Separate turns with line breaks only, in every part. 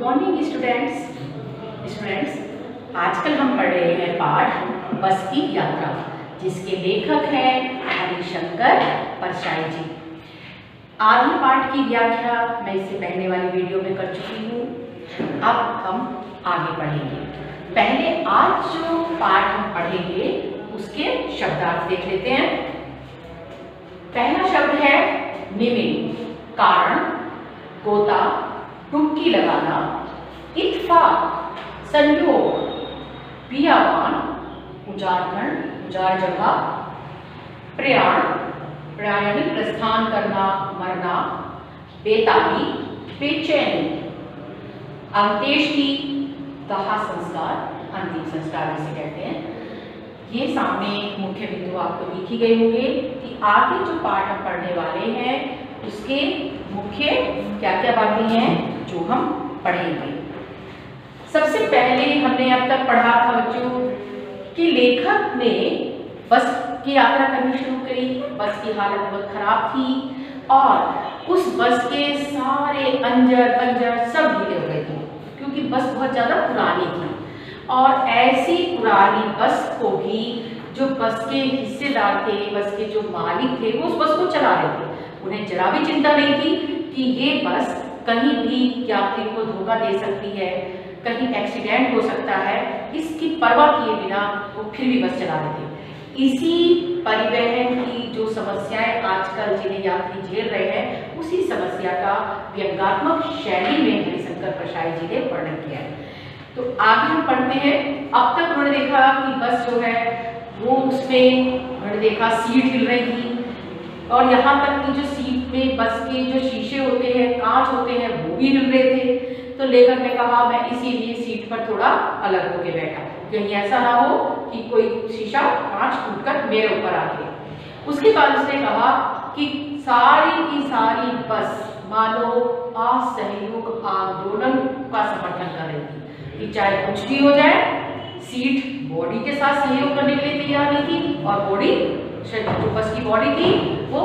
Morning students, आजकल हम पढ़ रहे हैं पाठ बस की यात्रा, जिसके लेखक हैं हरिशंकर परशाई जी। आधे पाठ की व्याख्या मैं इससे पहले वाली वीडियो में कर चुकी हूँ। अब हम आगे पढ़ेंगे। पहले आज जो पाठ हम पढ़ेंगे उसके शब्दार्थ देख लेते हैं। पहला शब्द है निमित्त, कारण, गोता, डुबकी लगाना, इत्तेफाक, संयोग, बियाबान, उजाड़खंड, उजाड़ जगह, प्रयाण, प्रयाण प्रस्थान करना, मरना, बेताबी, बेचैनी, अंत्येष्टि, दाह संस्कार, अंतिम संस्कार जिसे कहते हैं। ये सामने मुख्य बिंदु आपको लिखी गई होंगे कि आगे जो पाठ हम पढ़ने वाले हैं उसके मुख्य क्या क्या बातें हैं जो हम पढ़ेंगे। सबसे पहले हमने अब तक पढ़ा था बच्चों कि लेखक ने बस की यात्रा करनी शुरू करी। बस की हालत बहुत खराब थी और उस बस के सारे अंजर पंजर सब ढीले हो गए थे, क्योंकि बस बहुत ज़्यादा पुरानी थी। और ऐसी पुरानी बस को भी जो बस के हिस्सेदार थे, बस के जो मालिक थे, वो उस बस को चला रहे थे। उन्हें जरा भी चिंता नहीं थी कि ये बस कहीं भी यात्री को धोखा दे सकती है, कहीं एक्सीडेंट हो सकता है। इसकी परवाह किए बिना वो फिर भी बस चला रहे थे। इसी परिवहन की जो समस्याएं आजकल जिन्हें यात्री झेल रहे हैं, उसी समस्या का व्यंग्यात्मक शैली में हरिशंकर परशाई जी ने वर्णन किया है। तो आगे हम पढ़ते हैं। अब तक उन्होंने देखा कि बस जो है वो उसमें उन्होंने देखा सीट हिल रही थी, और यहाँ तक कि जो सीट में बस के जो शीशे होते हैं, कांच होते हैं, वो भी हिल रहे थे। तो लेखक ने कहा मैं इसीलिए सीट पर थोड़ा अलग होके बैठा, कहीं ऐसा ना हो कि कोई शीशा कांच टूटकर मेरे ऊपर आ गया। उसके बाद उसने कहा कि सारी की सारी बस मानो असहयोग आंदोलन का समर्थन कर रही थी कि चाहे कुछ भी हो जाए, सीट बॉडी के साथ सहयोग करने के लिए तैयार नहीं थी, और बॉडी जो बस की बॉडी थी वो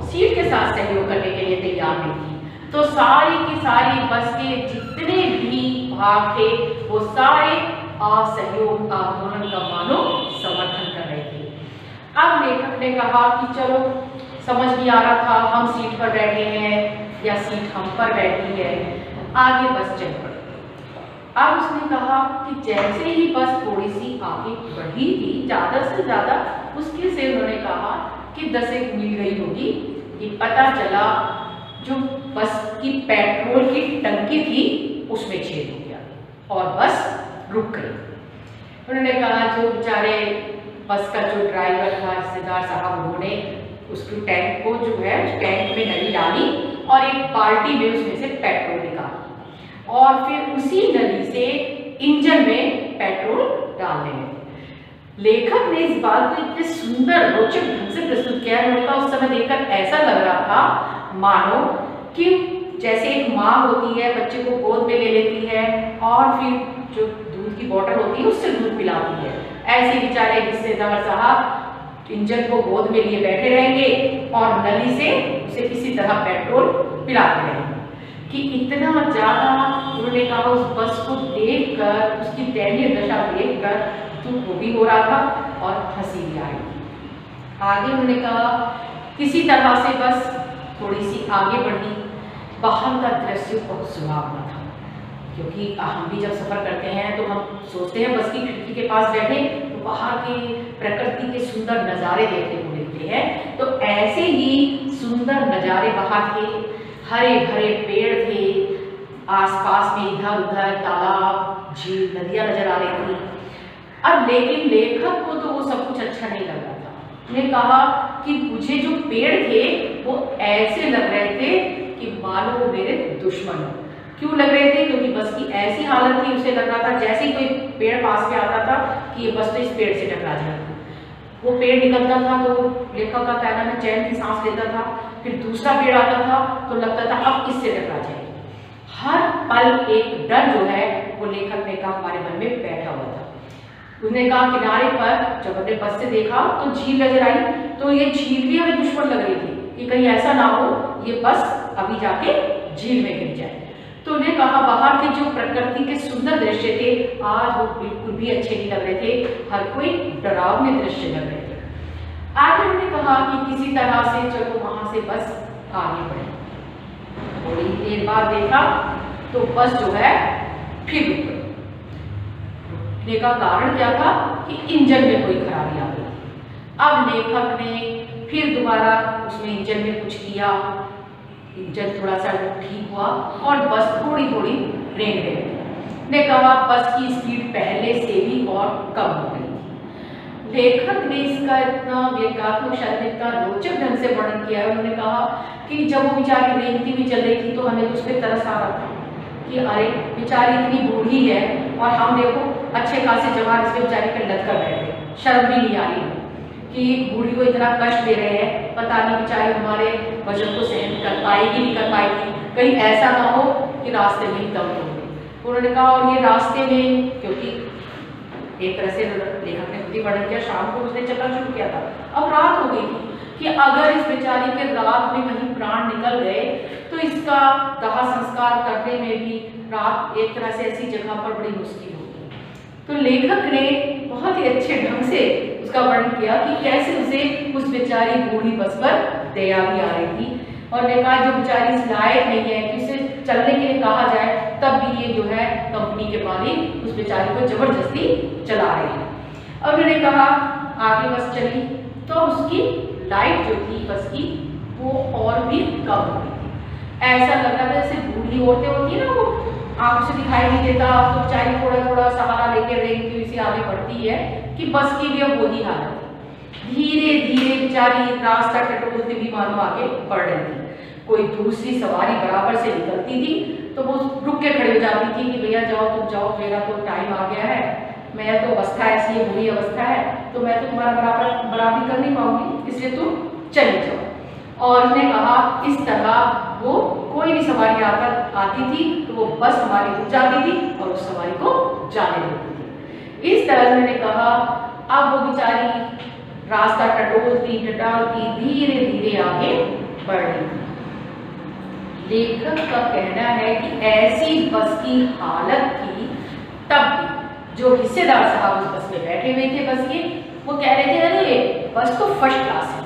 सीट के साथ सहयोग करने के लिए तैयार नहीं थी। तो सारी की सारी बस के जितने भी भाग थे वो सारे असहयोग आंदोलन का मानो समर्थन कर रहे थे। अब लेखक ने कहा कि चलो समझ नहीं आ रहा था हम सीट पर बैठे हैं या सीट हम पर बैठी है, आगे बस चल पड़ी। अब उसने कहा कि जैसे ही बस थोड़ी सी आगे बढ़ी थी, ज़्यादा से ज़्यादा मुश्किल से उन्होंने कहा कि 10 मील गई होगी, ये पता चला जो बस की पेट्रोल की टंकी थी उसमें छेद हो गया और बस रुक गई। उन्होंने कहा जो बेचारे बस का जो ड्राइवर था, रिश्तेदार साहब, उन्होंने उसके टैंक को जो है टैंक में नली डाली और एक बाल्टी में उसमें से पेट्रोल निकाला और फिर उसी नली से इंजन में पेट्रोल डालने लगे। लेखक ने इस बात को इतने सुंदर रोचक ढंग से प्रस्तुत किया है। उनका उस समय देखकर ऐसा लग रहा था मानो कि जैसे एक माँ होती है, बच्चे को गोद में ले लेती है और फिर जो दूध की बोतल होती है उससे दूध पिलाती है। ऐसे बेचारे रिश्तेदार साहब इंजन को गोद में लिए बैठे रहेंगे और नली से उसे किसी तरह पेट्रोल पिलाते रहेंगे। कि इतना ज़्यादा उन्होंने कहा उस बस को देखकर, उसकी दयनीय दशा देखकर दुख वो भी हो रहा था और हंसी भी आ रही थी। आगे उन्होंने कहा किसी तरह से बस थोड़ी सी आगे बढ़ी। बाहर का दृश्य बहुत सुहावना था, क्योंकि हम भी जब सफ़र करते हैं तो हम सोचते हैं बस की खिड़की के पास बैठे तो बाहर के प्रकृति के सुंदर नज़ारे देखने को मिलते हैं। तो ऐसे ही सुंदर नज़ारे बाहर थे, हरे भरे पेड़ थे, आसपास में इधर उधर तालाब, झील, नदियाँ नजर आ रही थी। अब लेकिन लेखक को तो वो सब कुछ अच्छा नहीं लग रहा था। उसने कहा कि मुझे जो पेड़ थे वो ऐसे लग रहे थे कि मानो वो मेरे दुश्मन हो। क्यों लग रहे थे? क्योंकि बस की ऐसी हालत थी, उसे लग रहा था जैसे ही कोई पेड़ पास में आता था कि ये बस तो इस पेड़ से टकरा जाएगी। वो पेड़ निकलता था तो लेखक का कहना है चैन की सांस लेता था, फिर दूसरा पेड़ आता था तो लगता था अब इससे टकरा जाएगी। हर पल एक डर जो है वो लेखक ने कहा हमारे मन में बैठा हुआ था। उसने कहा किनारे पर जब हमने बस से देखा तो झील नजर आई, तो ये झील भी हमें दुश्मन लग रही थी कि कहीं ऐसा ना हो ये बस अभी जाके झील में गिर जाए। तो उन्हें कहा बाहर के जो प्रकृति के सुंदर दृश्य थे आज वो बिल्कुल भी अच्छे नहीं लग रहे थे, हर कोई डरावने दृश्य लग रहे थे। आगे उन्होंने कहा कि किसी तरह से चलो वहां से बस आगे बढ़े। थोड़ी देर बाद देखा तो बस जो है फिर रुक गई। रुकने का कारण क्या था कि इंजन में कोई खराबी आ गई। अब लेखक ने फिर दोबारा उसमें इंजन में कुछ किया, इंजन थोड़ा सा ठीक हुआ और बस थोड़ी थोड़ी रेंग गई। ने कहा बस की स्पीड पहले से भी और कम हो गई। लेखक ने इसका इतना व्यंग्यात्मक शैली, इतना रोचक ढंग से वर्णन किया है। उन्होंने कहा कि जब वो बेचारी रेंगती हुई चल रही थी तो हमें उस पर तरस आ रहा था कि अरे बेचारी इतनी बूढ़ी है और हम देखो अच्छे खासे जवान इसमें बेचारी पे लद कर बैठे, शर्म भी नहीं आ रही कि बूढ़ी को इतना कष्ट दे रहे हैं, पता नहीं बेचारी हमारे वजन को सहन कर पाएगी नहीं कर पाएगी, कहीं ऐसा ना हो कि रास्ते में ही दम हो गई। उन्होंने कहा और ये रास्ते में, क्योंकि एक तरह से लेखक ने खुद ही वर्णन किया, शाम को उसने चलना शुरू किया था, अब रात हो गई थी कि अगर इस बेचारी के रात में कहीं प्राण निकल गए तो इसका दाह संस्कार करने में भी रात एक तरह से ऐसी जगह पर बड़ी मुश्किल होगी। तो लेखक ने बहुत ही अच्छे ढंग से उसका वर्णन किया कि कैसे उसे उस बेचारी बूढ़ी बस पर दया भी आ रही थी और ने कहा जो बेचारी इस लायक नहीं है कि उसे चलने के लिए कहा जाए तब भी ये जो है कंपनी के मालिक उस बेचारी को जबरदस्ती चला रहे हैं। और उन्होंने कहा आगे बस चली तो उसकी लाइट जो थी बस की वो और भी कम हो गई थी। ऐसा लग रहा था जैसे बूढ़ी औरतें होती है ना, वो आंख से दिखाई नहीं देता तो बेचारी थोड़ा थोड़ा सहारा लेकर रेंगती हुई से आगे बढ़ती है कि बस की भी अब वही हालत है। धीरे धीरे बेचारी रास्ता टटोलती भी मानो आगे बढ़ रही थी। कोई दूसरी सवारी बराबर से निकलती थी तो वो रुक के खड़ी हो जाती थी कि भैया जाओ तुम जाओ, मेरा तो टाइम आ गया है, मैं तो अवस्था ऐसी है, बुरी अवस्था है, तो मैं तो तुम्हारा बराबरी कर नहीं पाऊंगी, इसलिए तुम चली जाओ। और उसने कहा इस तरह वो कोई भी सवारी आती थी तो वो बस हमारी रुक जाती थी और उस सवारी को जाने देती थी। इस तरह उन्होंने कहा अब वो बेचारी रास्ता टटोलती टटालती धीरे धीरे आगे बढ़ रही थी। लेखक का कहना है कि ऐसी बस की हालत थी तब भी जो हिस्सेदार साहब उस बस में बैठे हुए थे बस के, वो कह रहे थे अरे बस तो फर्स्ट क्लास है,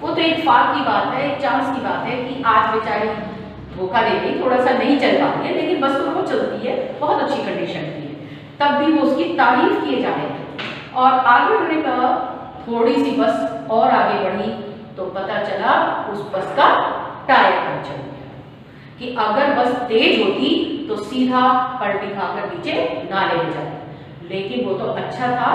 वो तो एक फाक की बात है, एक चांस की बात है कि आज बेचारी धोखा दे गई, थोड़ा सा नहीं चल पा रही है, लेकिन बस तो वो चलती है, बहुत अच्छी कंडीशन की है। तब भी वो उसकी तारीफ किए जा रहे थे। और आगे उन्होंने कहा थोड़ी सी बस और आगे बढ़ी तो पता चला उस बस का टायर पंचर हो गया कि अगर बस तेज होती तो सीधा पलटी खाकर नीचे नाले में जाती, लेकिन वो तो अच्छा था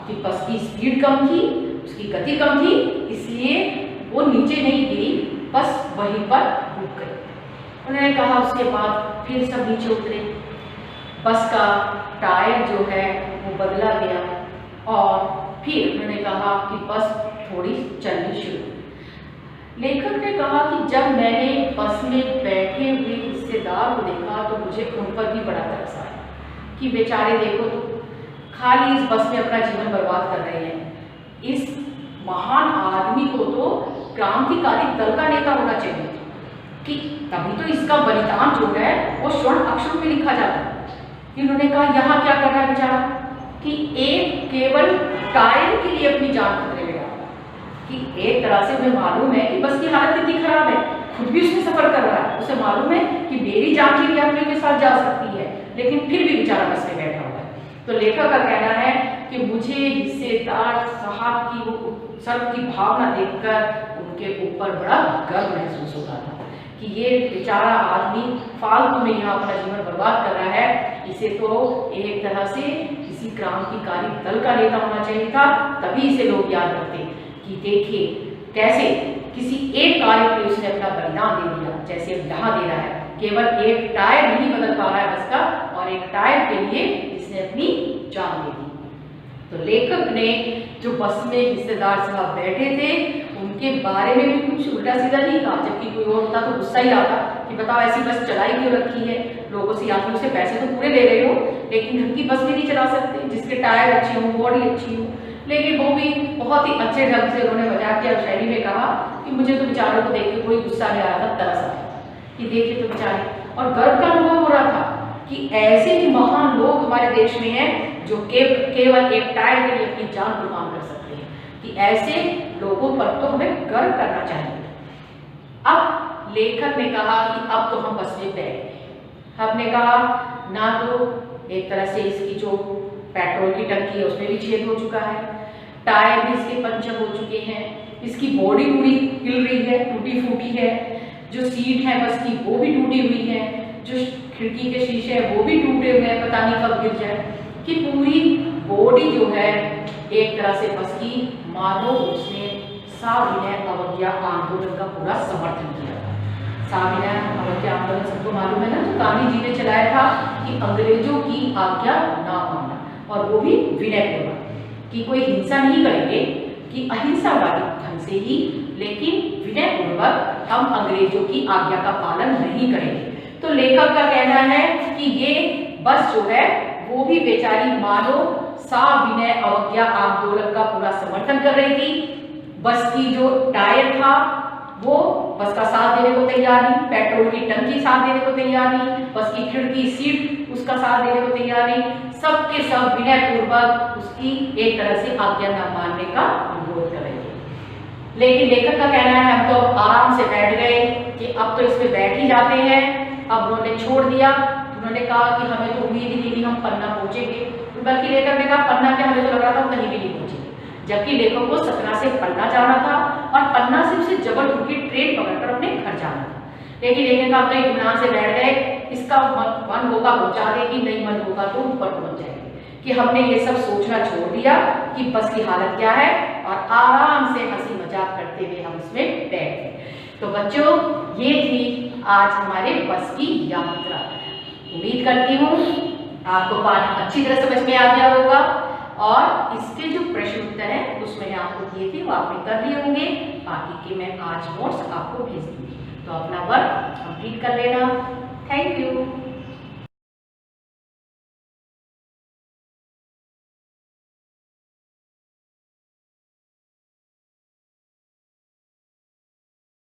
कि बस की स्पीड कम थी, उसकी गति कम थी, इसलिए वो नीचे नहीं गिरी, बस वहीं पर रुक गई। उन्होंने कहा उसके बाद फिर सब नीचे उतरे, बस का टायर जो है वो बदला गया और फिर उन्होंने कहा कि बस थोड़ी चलनी शुरू। लेखक ने कहा कि जब मैंने बस में बैठे हुए हिस्सेदार को देखा तो मुझे उन पर भी बड़ा तरस आया कि बेचारे देखो तो खाली इस बस में अपना जीवन बर्बाद कर रहे हैं। इस महान आदमी को तो क्रांतिकारी दल का नेता होना चाहिए कि तभी तो इसका बलिदान जो है वो स्वर्ण अक्षरों में लिखा जाता है। इन्होंने कहा यहाँ क्या कर रहा है बेचारा कि एक केवल टायर के लिए अपनी जान खतरे में डाला, कि एक तरह से उन्हें मालूम है कि बस की हालत कितनी खराब है, खुद भी उसमें सफर कर रहा है, उसे मालूम है कि मेरी जान की यात्रियों के साथ जा सकती है, लेकिन फिर भी बेचारा बस में बैठा हुआ है। तो लेखक का कहना है कि मुझे हिस्सेदार साहब की वो उत्सव की भावना देखकर उनके ऊपर बड़ा गर्व महसूस होता था कि ये बेचारा आदमी फालतू में यहाँ अपना जीवन बर्बाद कर रहा है, इसे तो एक तरह से किसी क्रांतिकारी दल का नेता होना चाहिए था, तभी इसे लोग याद रखते कि देखिए कैसे किसी एक कार्य के लिए उसने अपना बलिदान दे दिया, जैसे यहाँ दे रहा है, केवल एक टायर नहीं बदल पा रहा है बस का और एक टायर के लिए इसने अपनी जान दे दी। तो लेखक ने जो बस में हिस्सेदार साहब बैठे थे उनके बारे में भी कुछ उल्टा सीधा नहीं कहा, जबकि कोई और होता तो गुस्सा ही आता कि बताओ ऐसी बस चलाई क्यों रखी है, लोगों से यात्रियों से पैसे तो पूरे ले रहे हो लेकिन ढंग की बस भी नहीं चला सकते जिसके टायर अच्छे हों, बॉडी अच्छी हो। लेकिन वो भी बहुत ही अच्छे ढंग से उन्होंने मजाक किया, शायरी में कहा कि मुझे तो बेचारों को देख के कोई गुस्सा नहीं आ रहा था, तरस आ रहा था कि देखिए तो बेचारे और गर्व का अनुभव हो रहा था कि ऐसे भी महान लोग हमारे देश में हैं जो केवल एक टायर के लिए अपनी जान कुर्बान कर सकते हैं, कि ऐसे लोगों पर तो हमें गर्व करना चाहिए। अब लेखक ने कहा कि अब तो हम बस में बैठ गए। हमने कहा ना तो एक तरह से इसकी जो पेट्रोल की टंकी है उसमें भी छेद हो चुका है, टायर भी इसके पंचर हो चुके हैं, इसकी बॉडी पूरी हिल रही है, टूटी फूटी है, जो सीट है बस की वो भी टूटी हुई है, जो खिड़की के शीशे है वो भी टूटे हुए हैं, पता नहीं कब गिर जाए, कि पूरी बॉडी जो है एक तरह से बस की मानो उसने सविनय अवज्ञा आंदोलन का पूरा समर्थन किया था। सविनय अवज्ञा आंदोलन सबको मालूम है ना, जो गांधी जी ने चलाया था कि अंग्रेजों की आज्ञा ना मानना, और वो भी विनयपूर्वक, कि कोई हिंसा नहीं करेंगे, कि अहिंसावादी ढंग से ही, लेकिन विनयपूर्वक हम अंग्रेजों की आज्ञा का पालन नहीं करेंगे। तो लेखक का कहना है कि ये बस जो है वो भी बेचारी मानो सविनय अवज्ञा आंदोलन का पूरा समर्थन कर रही थी। बस की जो टायर था वो बस का साथ देने को तैयार नहीं, पेट्रोल की टंकी साथ देने को तैयार नहीं, बस की खिड़की सीट उसका साथ देने को तैयार नहीं, सबके सब विनयपूर्वक उसकी एक तरह से आज्ञा न मानने का अनुरोध कर रहे थे। लेकिन लेखक का कहना है हम तो आराम से बैठ गए कि अब तो इसमें बैठ ही जाते हैं। अब उन्होंने छोड़ दिया, उन्होंने कहा कि हमें तो उम्मीद ही नहीं थी हम पन्ना पहुंचेंगे, बल्कि लेखक ने कहा पन्ना क्या, हमें तो लग रहा था हम कहीं भी नहीं पहुंचेंगे, जबकि लेखक को सतना से पन्ना जाना था और पन्ना से उसे जबलपुर की ट्रेन पकड़कर अपने घर जाना था। लेकिन लेखक आप तो इत्मीनान से बैठ गए, इसका मन होगा पहुंचा देगी, नहीं मन होगा तो ऊपर पहुंच जाएगी, कि हमने ये सब सोचना छोड़ दिया कि बस की हालत क्या है, और आराम से हंसी मजाक करते हुए हम उसमें बैठ गए। तो बच्चों ये थी आज हमारे बस की यात्रा। उम्मीद करती हूँ आपको पाठ अच्छी तरह समझ में आ गया होगा, और इसके जो प्रश्न उत्तर हैं उसमें आपको दिए थे वो आपने कर लिए होंगे, बाकी के मैं आज नोट्स आपको भेज दूंगी, तो अपना वर्क कंप्लीट कर लेना। Thank you.